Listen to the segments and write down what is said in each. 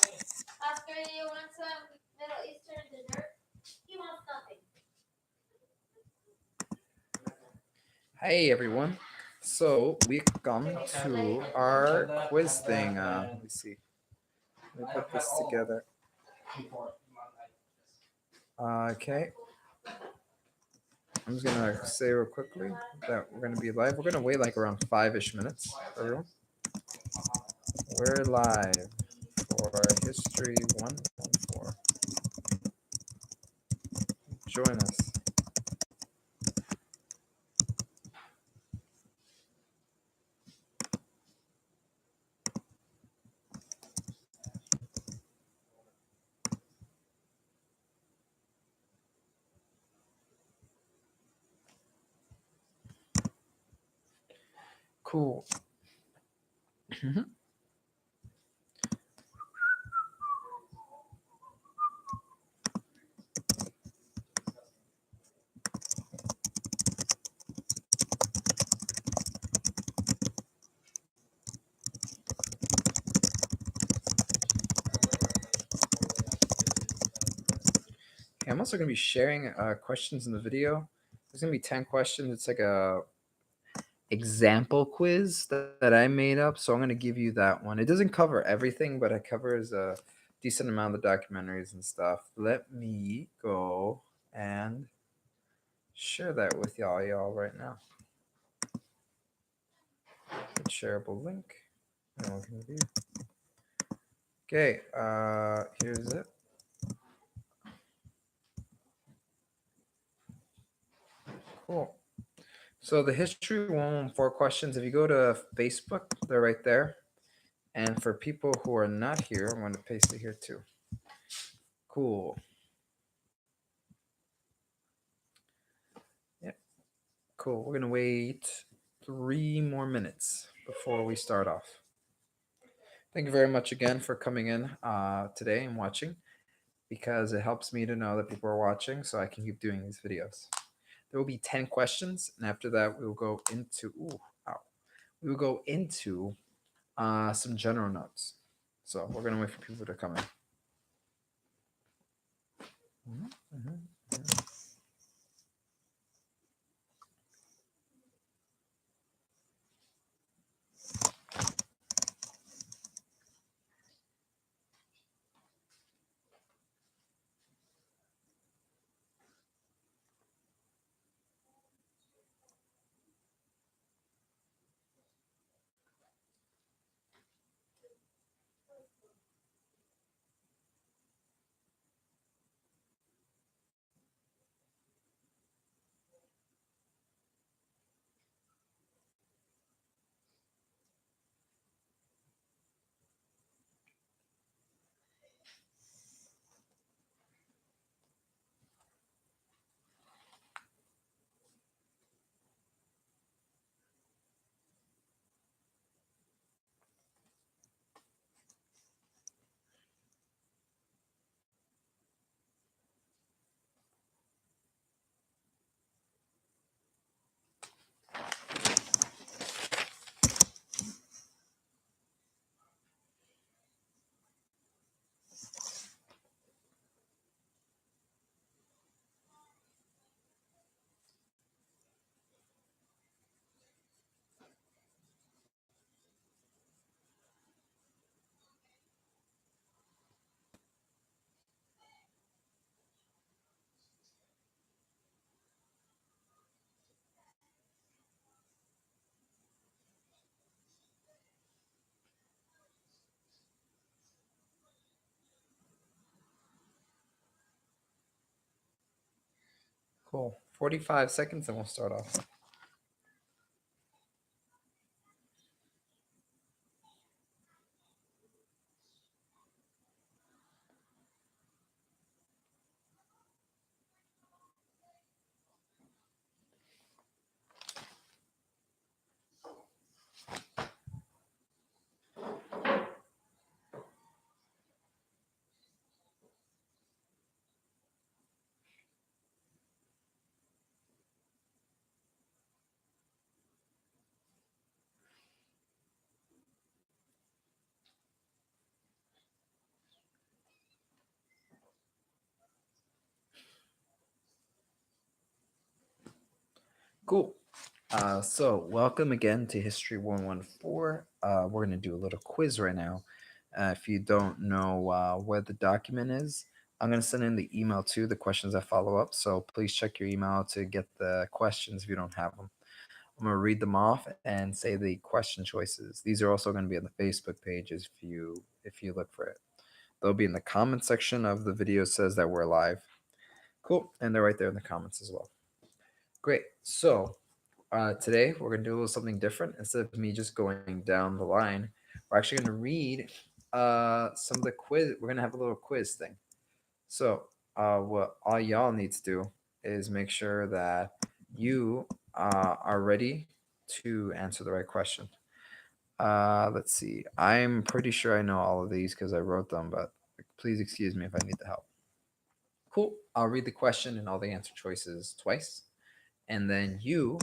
Oscar, you want some Middle Eastern dessert? He wants nothing. Hey everyone. So we come to our quiz thing. Let me see. Let me put this together. Okay. I'm just gonna say real quickly that we're gonna be live. We're gonna wait like around 5-ish minutes, everyone. We're live for History 114. Join us. Cool. Okay, I'm also going to be sharing questions in the video. There's going to be 10 questions. It's like a example quiz that I made up, so I'm going to give you that one. It doesn't cover everything, but it covers a decent amount of the documentaries and stuff. Let me go and share that with y'all right now. Shareable link. Anyone can view. Okay, here's it. Cool. So the history 114 questions, if you go to Facebook, they're right there. And for people who are not here, I'm going to paste it here too. Cool. Yep. Cool. We're going to wait 3 more minutes before we start off. Thank you very much again for coming in today and watching, because it helps me to know that people are watching so I can keep doing these videos. There will be 10 questions, and after that we will go into we will go into some general notes. So we're gonna wait for people to come in. Cool. 45 seconds and we'll start off. Cool. So welcome again to History 114. We're going to do a little quiz right now. If you don't know where the document is, I'm going to send in the email too, the questions that follow up. So please check your email to get the questions if you don't have them. I'm going to read them off and say the question choices. These are also going to be on the Facebook pages if you look for it. They'll be in the comment section of the video says that we're live. Cool. And they're right there in the comments as well. Great. So today we're going to do a little something different. Instead of me just going down the line, we're actually going to read some of the quiz. We're going to have a little quiz thing. So what all y'all need to do is make sure that you are ready to answer the right question. Let's see. I'm pretty sure I know all of these because I wrote them, but please excuse me if I need the help. Cool. I'll read the question and all the answer choices twice, and then you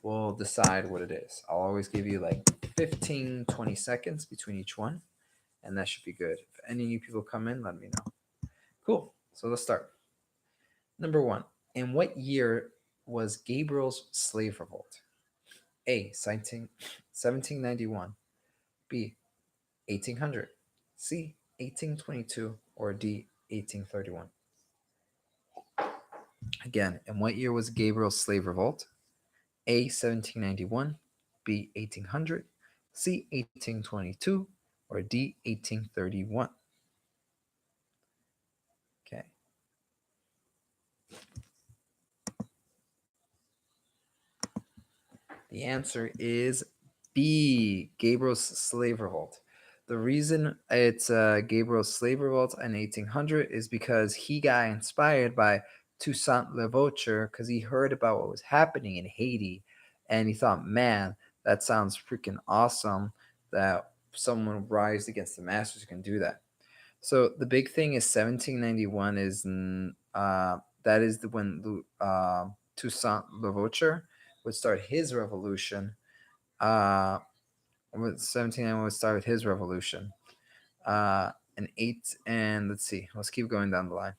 will decide what it is. I'll always give you like 15, 20 seconds between each one, and that should be good. If any new people come in, let me know. Cool. So let's start. Number one, in what year was Gabriel's slave revolt? A, 1791, B, 1800, C, 1822, or D, 1831? Again, in what year was Gabriel's slave revolt? A, 1791, B, 1800, C, 1822, or D, 1831? Okay. The answer is B, Gabriel's slave revolt. The reason it's Gabriel's slave revolt in 1800 is because he got inspired by Toussaint Louverture because he heard about what was happening in Haiti, and he thought, man, that sounds freaking awesome that someone rise against the masters can do that. So the big thing is 1791 is that is the when Toussaint Louverture would start his revolution. With 1791 would start with his revolution. And let's see, let's keep going down the line.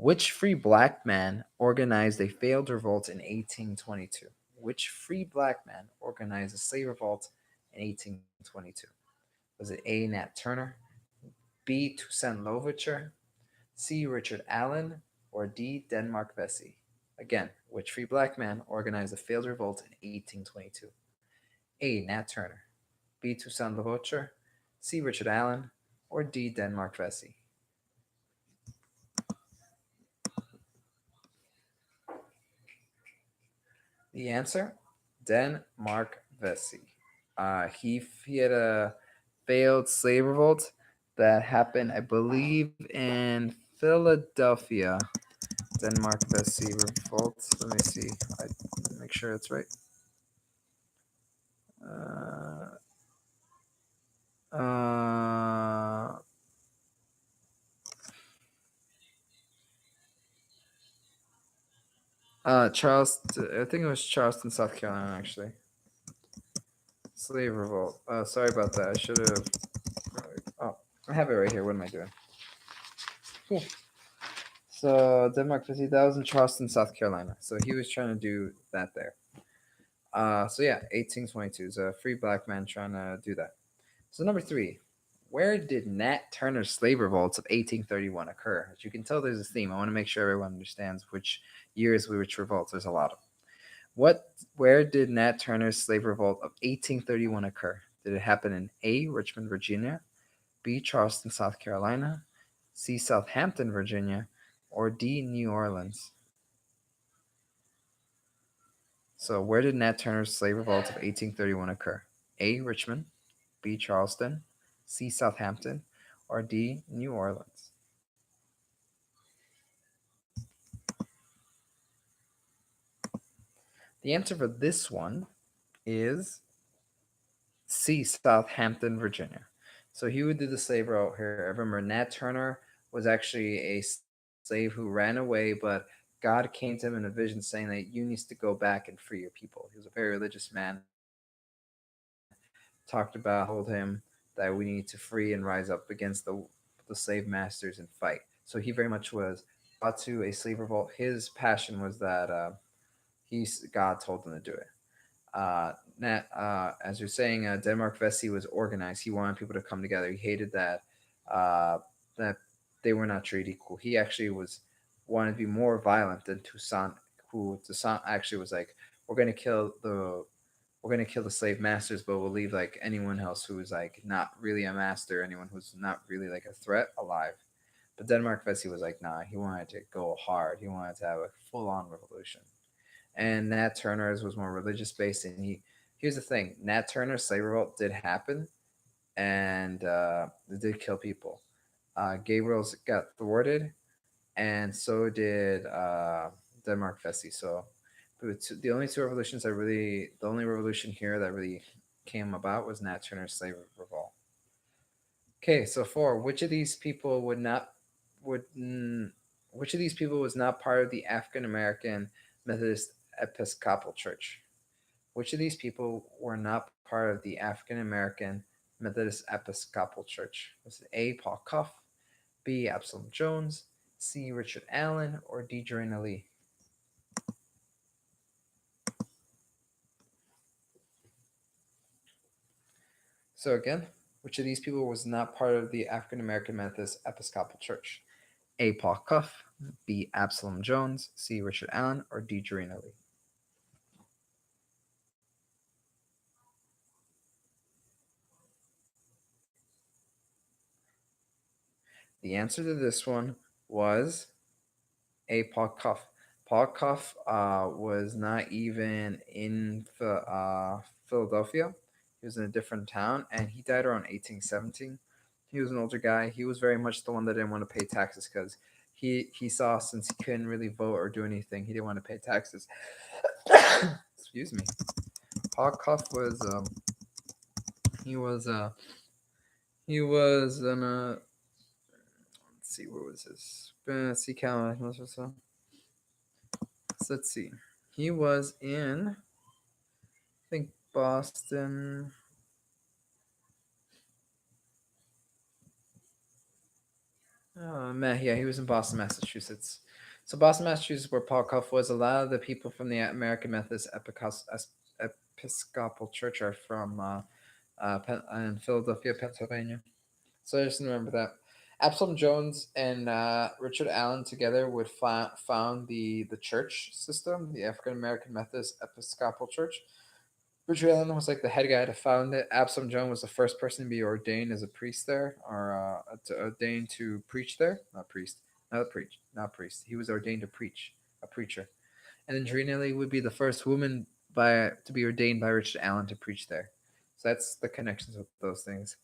Which free black man organized a failed revolt in 1822? Which free black man organized a slave revolt in 1822? Was it A, Nat Turner, B, Toussaint Louverture, C, Richard Allen, or D, Denmark Vesey? Again, which free black man organized a failed revolt in 1822? A, Nat Turner, B, Toussaint Louverture, C, Richard Allen, or D, Denmark Vesey? The answer, Denmark Vesey. He had a failed slave revolt that happened, I believe, in Philadelphia. Denmark Vesey revolt. Let me see. I make sure it's right. Uh, Charleston. I think it was Charleston, South Carolina, actually. Slave revolt. Sorry about that. I should have. Oh, I have it right here. What am I doing? Cool. So Denmark 50, that was in Charleston, South Carolina. So he was trying to do that there. So yeah, 1822 is a free black man trying to do that. So number three, where did Nat Turner's slave revolts of 1831 occur? As you can tell, there's a theme. I want to make sure everyone understands which years which revolts. There's a lot of them. Where did Nat Turner's slave revolt of 1831 occur? Did it happen in A, Richmond, Virginia, B, Charleston, South Carolina, C, Southampton, Virginia, or D, New Orleans? So where did Nat Turner's slave revolt of 1831 occur? A, Richmond, B, Charleston, C, Southampton, or D, New Orleans? The answer for this one is C, Southampton, Virginia. So he would do the slave route here. I remember Nat Turner was actually a slave who ran away, but God came to him in a vision saying that you need to go back and free your people. He was a very religious man, talked about, told him that we need to free and rise up against the slave masters and fight. So he very much was brought to a slave revolt. His passion was that God told him to do it. As you're saying, Denmark Vesey was organized. He wanted people to come together. He hated that they were not treated equal. He actually was wanted to be more violent than Toussaint, who Toussaint actually was like, we're gonna kill the slave masters, but we'll leave like anyone else who is like not really a master, anyone who's not really like a threat alive. But Denmark Vesey was like, nah, he wanted to go hard. He wanted to have a full on revolution. And Nat Turner's was more religious based. And here's the thing: Nat Turner's slave revolt did happen, and it did kill people. Gabriel's got thwarted, and so did Denmark Vesey. So the only two revolutions that really, the only revolution here that really came about was Nat Turner's slave revolt. Okay, so four. Would which of these people was not part of the African American Methodist Episcopal Church? Which of these people were not part of the African American Methodist Episcopal Church? Was it A. Paul Cuff, B. Absalom Jones, C. Richard Allen, or D. Joanna Lee? So again, which of these people was not part of the African American Methodist Episcopal Church? A. Paul Cuff, B. Absalom Jones, C. Richard Allen, or D. Joanna Lee? The answer to this one was A. Paul Cuff. Paul Cuff was not even in Philadelphia. He was in a different town, and he died around 1817. He was an older guy. He was very much the one that didn't want to pay taxes because he saw, since he couldn't really vote or do anything, he didn't want to pay taxes. Excuse me. Paul Cuff was he was uh he was in a, let's see, where was his, see Cal, so let's see, he was in, I think, Boston. Oh man, yeah, he was in Boston, Massachusetts. So Boston, Massachusetts, where Paul Cuff was. A lot of the people from the American Methodist Episcopal Church are from in Philadelphia, Pennsylvania. So I just remember that. Absalom Jones and Richard Allen together would found the church system, the African American Methodist Episcopal Church. Richard Allen was like the head guy to found it. Absalom Jones was the first person to be ordained as a priest there, or ordained to preach there. Not priest. He was ordained to preach, a preacher. And then Drina Lee would be the first woman to be ordained by Richard Allen to preach there. So that's the connections with those things.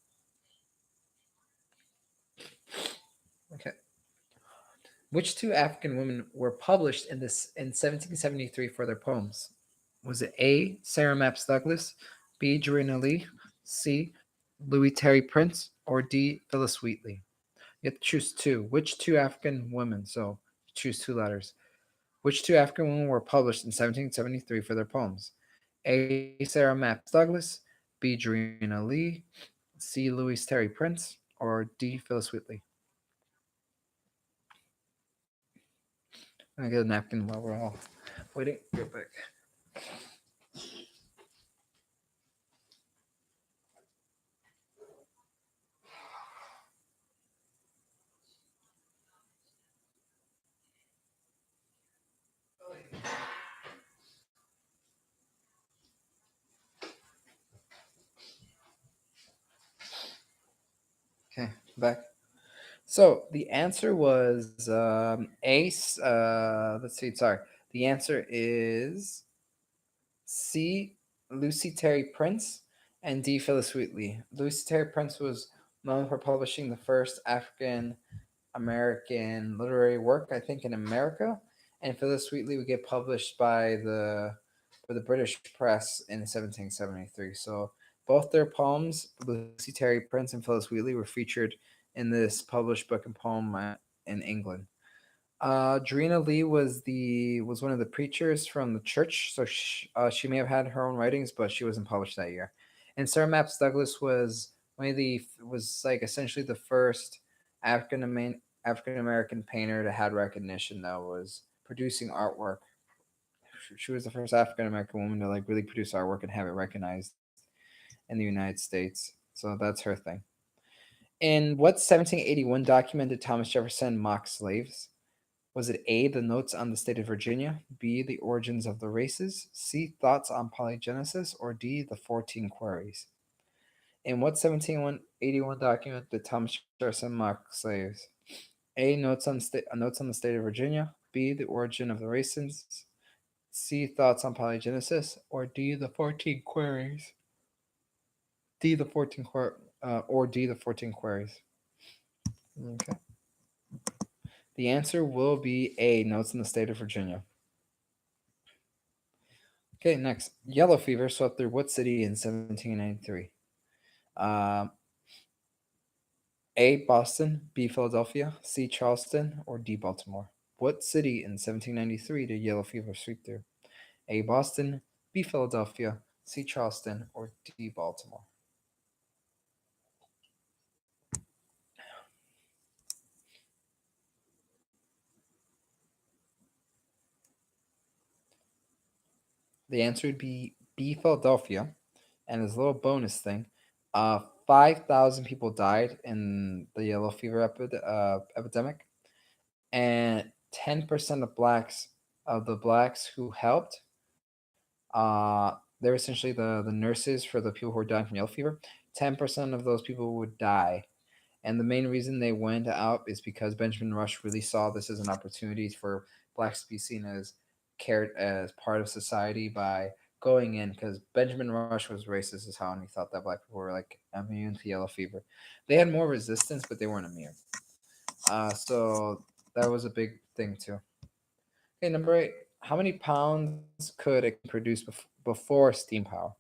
Okay. Which two African women were published in 1773 for their poems? Was it A. Sarah Mapps Douglas, B. Joanna Lee, C. Louis Terry Prince, or D. Phyllis Wheatley? You have to choose two. Which two African women? So choose two letters. Which two African women were published in 1773 for their poems? A. Sarah Mapps Douglas, B. Joanna Lee, C. Louis Terry Prince, or D. Phyllis Wheatley? I get a napkin while we're all waiting. Get back. Okay, back. So the answer was Ace. Let's see. Sorry. The answer is C. Lucy Terry Prince and D. Phyllis Wheatley. Lucy Terry Prince was known for publishing the first African American literary work, I think, in America. And Phyllis Wheatley would get published by the British press in 1773. So both their poems, Lucy Terry Prince and Phyllis Wheatley, were featured in this published book and poem in England. Drina Lee was one of the preachers from the church, so she may have had her own writings, but she wasn't published that year. And Sarah Mapps Douglas was was like essentially the first African American painter to had recognition that was producing artwork. She was the first African American woman to like really produce artwork and have it recognized in the United States. So that's her thing. In what 1781 document did Thomas Jefferson mock slaves? Was it A, the notes on the state of Virginia, B, the origins of the races, C, thoughts on polygenesis, or D, the 14 queries? In what 1781 document did Thomas Jefferson mock slaves? A, notes on the state of Virginia, B, the origin of the races, C, thoughts on polygenesis, or D, the 14 queries? D, the 14 or D, the 14 queries. Okay. The answer will be A, notes in the state of Virginia. Okay, next. Yellow fever swept through what city in 1793? Um, A, Boston, B, Philadelphia, C, Charleston, or D, Baltimore? What city in 1793 did yellow fever sweep through? A, Boston, B, Philadelphia, C, Charleston, or D, Baltimore? The answer would be B, Philadelphia. And as a little bonus thing, 5,000 people died in the yellow fever epidemic, and 10% of the blacks who helped, they're essentially the nurses for the people who were dying from yellow fever. 10% of those people would die. And the main reason they went out is because Benjamin Rush really saw this as an opportunity for blacks to be seen as cared as part of society by going in, because Benjamin Rush was racist as hell and he thought that black people were like immune to yellow fever. They had more resistance, but they weren't immune. So that was a big thing too. Okay, number 8. How many pounds could a can produce before steam power?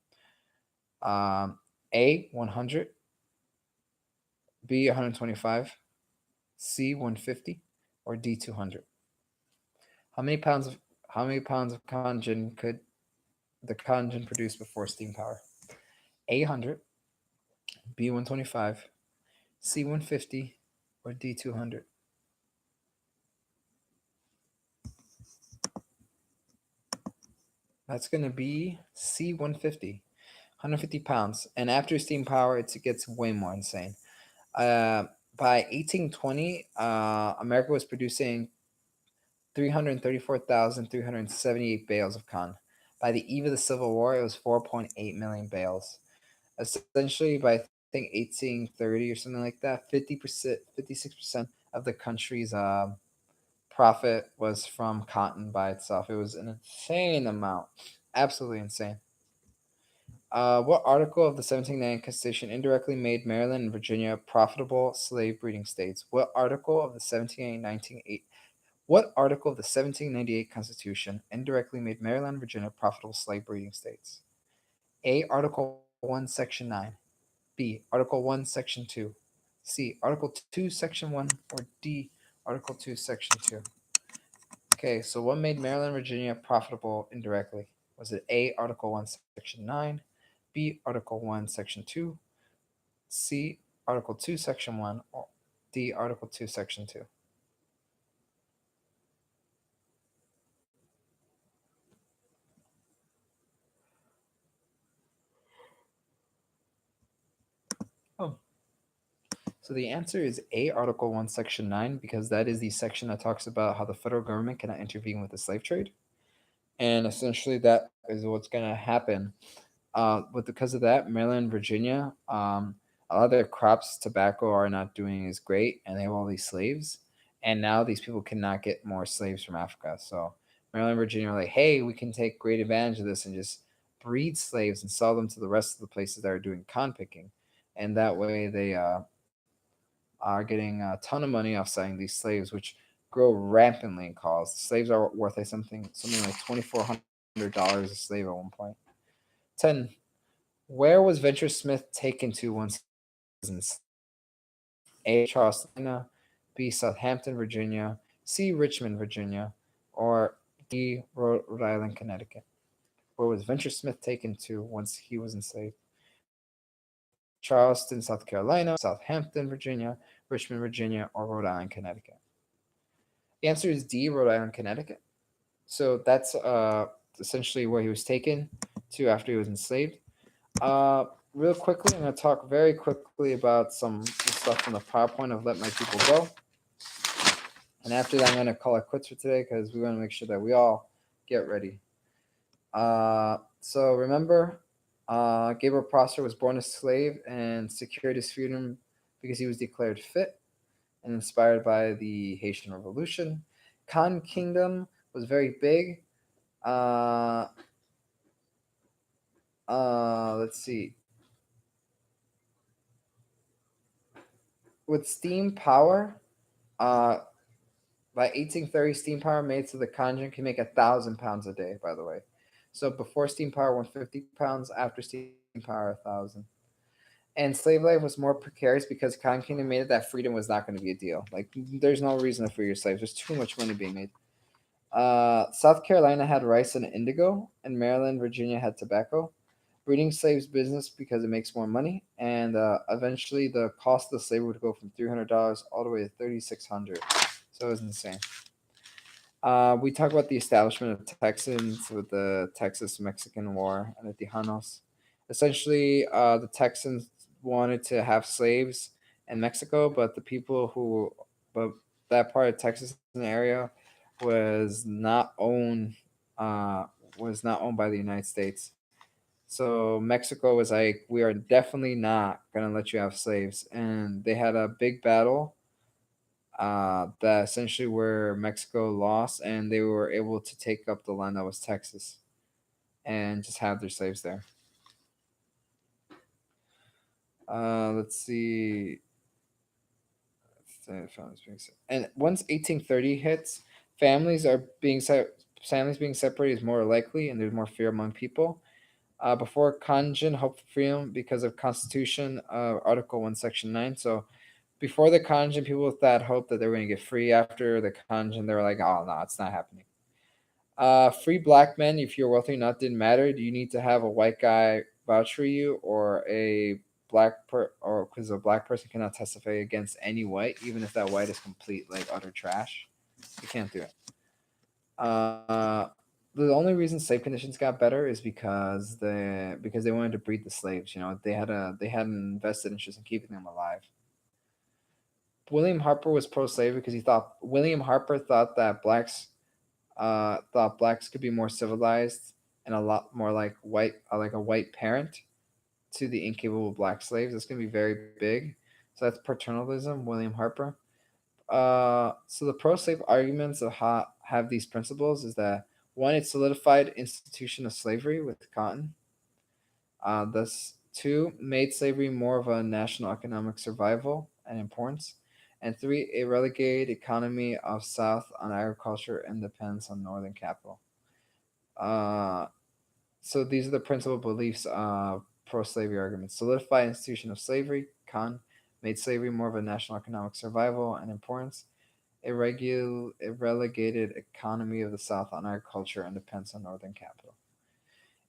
Um, A, 100, B, 125, C, 150, or D, 200? How many pounds of collagen could the collagen produce before steam power? A, 100, B, 125, C, 150, or D, 200? That's going to be C, 150. 150 pounds. And after steam power, it gets way more insane. Uh, by 1820, America was producing 334,378 bales of cotton. By the eve of the Civil War, it was 4.8 million bales. Essentially, by I think 1830 or something like that, 50%, 56% of the country's profit was from cotton by itself. It was an insane amount, absolutely insane. What article of the 1798 Constitution indirectly made Maryland and Virginia profitable slave breeding states? What article of the 1798 Constitution indirectly made Maryland and Virginia profitable slave breeding states? A. Article 1, Section 9. B. Article 1, Section 2. C. Article 2, Section 1. Or D. Article 2, Section 2. Okay, so what made Maryland and Virginia profitable indirectly? Was it A. Article 1, Section 9. B. Article 1, Section 2. C. Article 2, Section 1. Or D. Article 2, Section 2? Oh, so the answer is A, Article 1, Section 9, because that is the section that talks about how the federal government cannot intervene with the slave trade. And essentially, that is what's going to happen. But because of that, Maryland and Virginia, a lot of their crops, tobacco, are not doing as great, and they have all these slaves. And now these people cannot get more slaves from Africa. So Maryland and Virginia are like, hey, we can take great advantage of this and just breed slaves and sell them to the rest of the places that are doing con picking. And that way they are getting a ton of money off selling these slaves, which grow rampantly in cost. Slaves are worth like something like $2,400 a slave at one point. 10. Where was Venture Smith taken to once he was enslaved? A. Charleston, B. Southampton, Virginia, C. Richmond, Virginia, or D. Rhode Island, Connecticut? Where was Venture Smith taken to once he was enslaved? Charleston, South Carolina, Southampton, Virginia, Richmond, Virginia, or Rhode Island, Connecticut? The answer is D. Rhode Island, Connecticut. So that's essentially where he was taken to after he was enslaved. Uh, Real quickly, I'm going to talk very quickly about some stuff from the PowerPoint of Let My People Go. And after that, I'm going to call it quits for today because we want to make sure that we all get ready. So remember, Gabriel Prosper was born a slave and secured his freedom because he was declared fit and inspired by the Haitian Revolution. Khan Kingdom was very big. Uh, let's see. With steam power, uh, by 1830, steam power made so the Khan can make 1,000 pounds a day. By the way, so before steam power, 150 pounds. After steam power, 1,000. And slave life was more precarious because Khan Kingdom made it that freedom was not going to be a deal. Like, there's no reason to free your slaves. There's too much money being made. South Carolina had rice and indigo, and Maryland, Virginia had tobacco. Breeding slaves business because it makes more money, and eventually the cost of the slave would go from $300 all the way to $3,600. So it was insane. We talk about the establishment of Texans with the Texas-Mexican War and the Tejanos. Essentially, the Texans wanted to have slaves in Mexico, but but that part of Texas and area was not owned, uh, was not owned by the United States. So Mexico was like, we are definitely not gonna let you have slaves, and they had a big battle that essentially where Mexico lost, and they were able to take up the land that was Texas and just have their slaves there. Let's see. And once 1830 hits, families are being families being separated is more likely, and there's more fear among people. Before Kanjin hoped for freedom because of Constitution, Article 1, Section 9. So before the Kanjin, people with that hope that they were going to get free. After the Kanjin, they were like, oh, no, it's not happening. Free black men, if you're wealthy or not, didn't matter. You need to have a white guy vouch for you, or or because a black person cannot testify against any white, even if that white is complete, like utter trash. You can't do it. The only reason slave conditions got better is because they wanted to breed the slaves. You know, they had an invested interest in keeping them alive. William Harper was pro-slavery because he thought William Harper thought blacks could be more civilized and a lot more like a white parent to the incapable black slaves. That's gonna be very big. So that's paternalism, William Harper. So the pro-slave arguments of have these principles is that one, it solidified institution of slavery with cotton. Thus, two, made slavery more of a national economic survival and importance. And three, it relegated economy of South on agriculture and depends on Northern capital. Uh, so these are the principal beliefs of pro-slavery arguments. Solidify institution of slavery, con, made slavery more of a national economic survival and importance. It relegated economy of the South on agriculture and depends on Northern capital.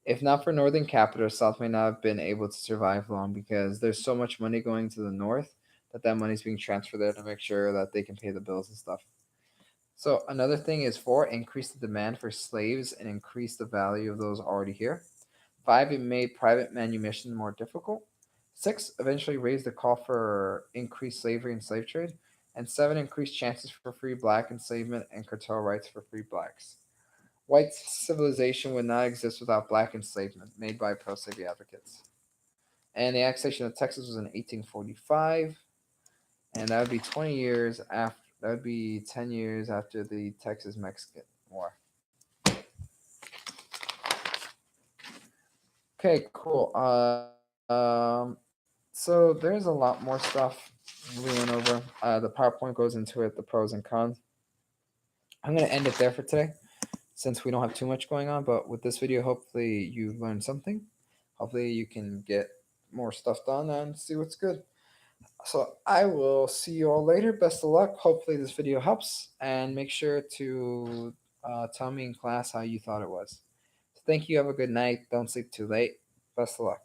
If not for Northern capital, South may not have been able to survive long because there's so much money going to the North that money is being transferred there to make sure that they can pay the bills and stuff. So another thing is four, increase the demand for slaves and increase the value of those already here. Five, it made private manumission more difficult. Six, eventually raised the call for increased slavery and slave trade. And seven, increased chances for free black enslavement and cartel rights for free blacks. White civilization would not exist without black enslavement made by pro slavery advocates. And the annexation of Texas was in 1845, and that would be 20 years after. That would be 10 years after the Texas Mexican War. Okay, cool. So there's a lot more stuff we went over. The PowerPoint goes into it, the pros and cons. I'm gonna end it there for today, since we don't have too much going on. But with this video, hopefully you learned something. Hopefully you can get more stuff done and see what's good. So I will see you all later. Best of luck. Hopefully this video helps, and make sure to tell me in class how you thought it was. So thank you. Have a good night. Don't sleep too late. Best of luck.